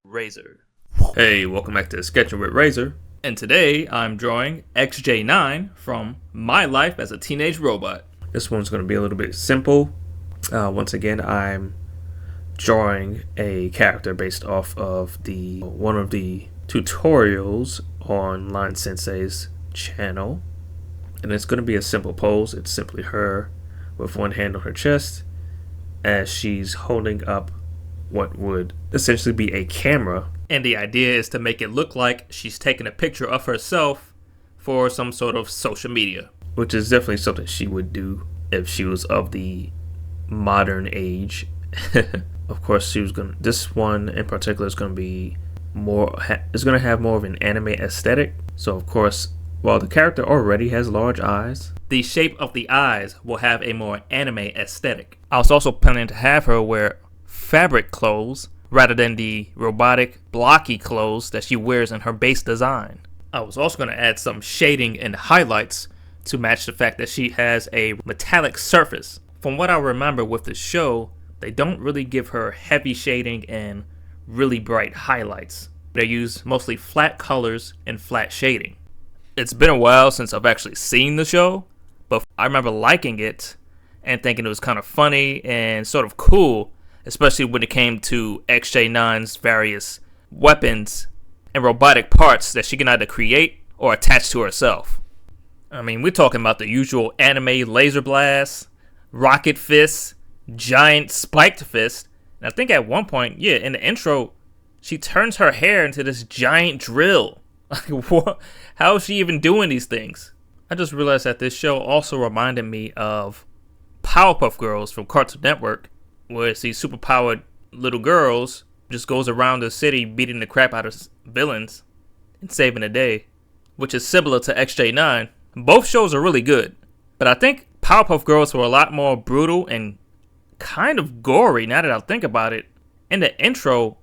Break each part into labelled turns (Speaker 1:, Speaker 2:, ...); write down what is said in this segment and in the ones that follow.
Speaker 1: Rayzr. Hey, welcome back to Sketchin Wit Rayzr. And today I'm drawing XJ9 from My Life as a Teenage Robot. This one's going to be a little bit simple. Once again, I'm drawing a character based off of one of the tutorials on Line Sensei's channel. And it's going to be a simple pose. It's simply her with one hand on her chest as she's holding up what would essentially be a camera. And the idea is to make it look like she's taking a picture of herself for some sort of social media, which is definitely something she would do if she was of the modern age. Of course, this one in particular is going to be it's going to have more of an anime aesthetic. So of course, while the character already has large eyes, the shape of the eyes will have a more anime aesthetic. I was also planning to have her wear fabric clothes rather than the robotic blocky clothes that she wears in her base design. I was also going to add some shading and highlights to match the fact that she has a metallic surface. From what I remember with the show, they don't really give her heavy shading and really bright highlights. They use mostly flat colors and flat shading. It's been a while since I've actually seen the show, but I remember liking it and thinking it was kind of funny and sort of cool, especially when it came to XJ9's various weapons and robotic parts that she can either create or attach to herself. I mean, we're talking about the usual anime laser blasts, rocket fists, giant spiked fist, and I think at one point, in the intro, she turns her hair into this giant drill. Like, what? How is she even doing these things? I just realized that this show also reminded me of Powerpuff Girls from Cartoon Network, where it's these superpowered little girls just goes around the city beating the crap out of villains and saving the day, which is similar to XJ9. Both shows are really good, but I think Powerpuff Girls were a lot more brutal and kind of gory now that I think about it. In the intro,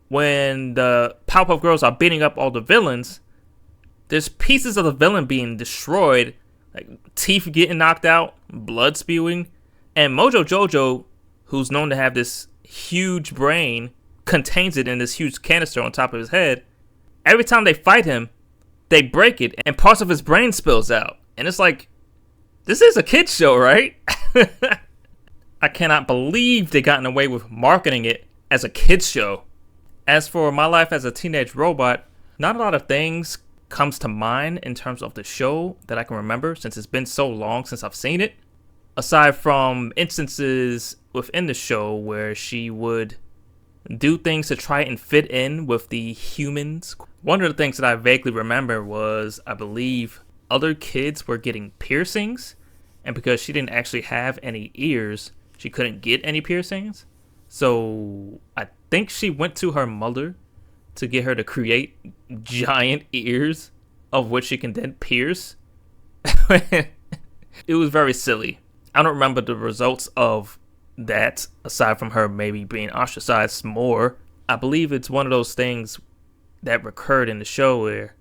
Speaker 1: when the Powerpuff Girls are beating up all the villains, there's pieces of the villain being destroyed, like teeth getting knocked out, blood spewing, and Mojo Jojo, who's known to have this huge brain, contains it in this huge canister on top of his head. Every time they fight him, they break it, and parts of his brain spills out. And it's like, this is a kid's show, right? I cannot believe they gotten away with marketing it as a kid's show. As for My Life as a Teenage Robot, not a lot of things comes to mind in terms of the show that I can remember, since it's been so long since I've seen it. Aside from instances within the show where she would do things to try and fit in with the humans. One of the things that I vaguely remember was, I believe, other kids were getting piercings, and because she didn't actually have any ears, she couldn't get any piercings. So I think she went to her mother to get her to create giant ears, of which she can then pierce. It was very silly. I don't remember the results of that, aside from her maybe being ostracized more. I believe it's one of those things that recurred in the show where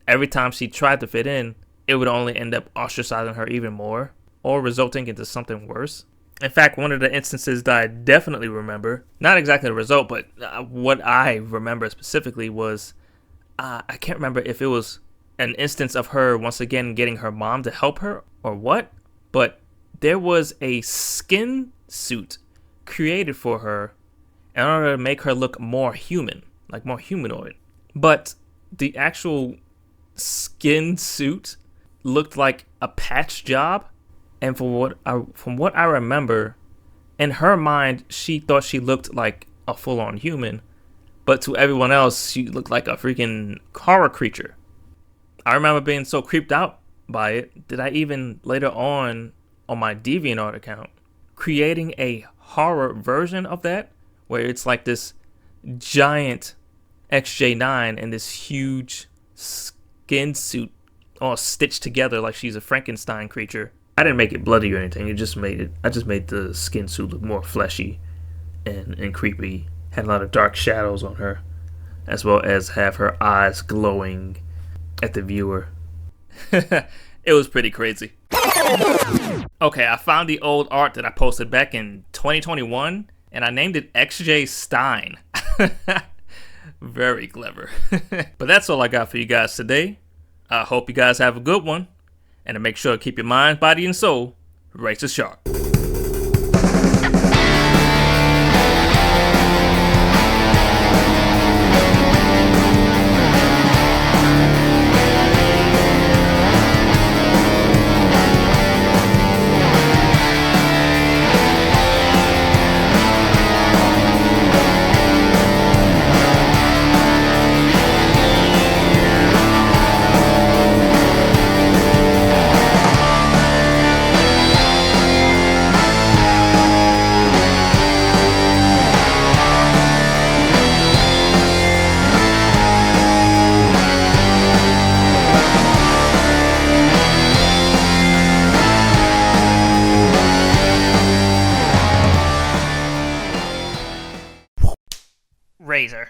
Speaker 1: every time she tried to fit in, it would only end up ostracizing her even more, or resulting into something worse. In fact, one of the instances that I definitely remember, not exactly the result, but what I remember specifically was, I can't remember if it was an instance of her once again getting her mom to help her or what, but there was a skin suit created for her in order to make her look more human, like more humanoid. But the actual skin suit looked like a patch job. And from what I remember, in her mind, she thought she looked like a full-on human, but to everyone else, she looked like a freaking horror creature. I remember being so creeped out by it that I even later on my DeviantArt account, creating a horror version of that, where it's like this giant XJ9 and this huge skin suit all stitched together like she's a Frankenstein creature. I didn't make it bloody or anything. I just made the skin suit look more fleshy and creepy. Had a lot of dark shadows on her, as well as have her eyes glowing at the viewer. It was pretty crazy. Okay, I found the old art that I posted back in 2021, and I named it XJ Stein. Very clever. But that's all I got for you guys today. I hope you guys have a good one. And to make sure to keep your mind, body, and soul razor sharp.
Speaker 2: Razor.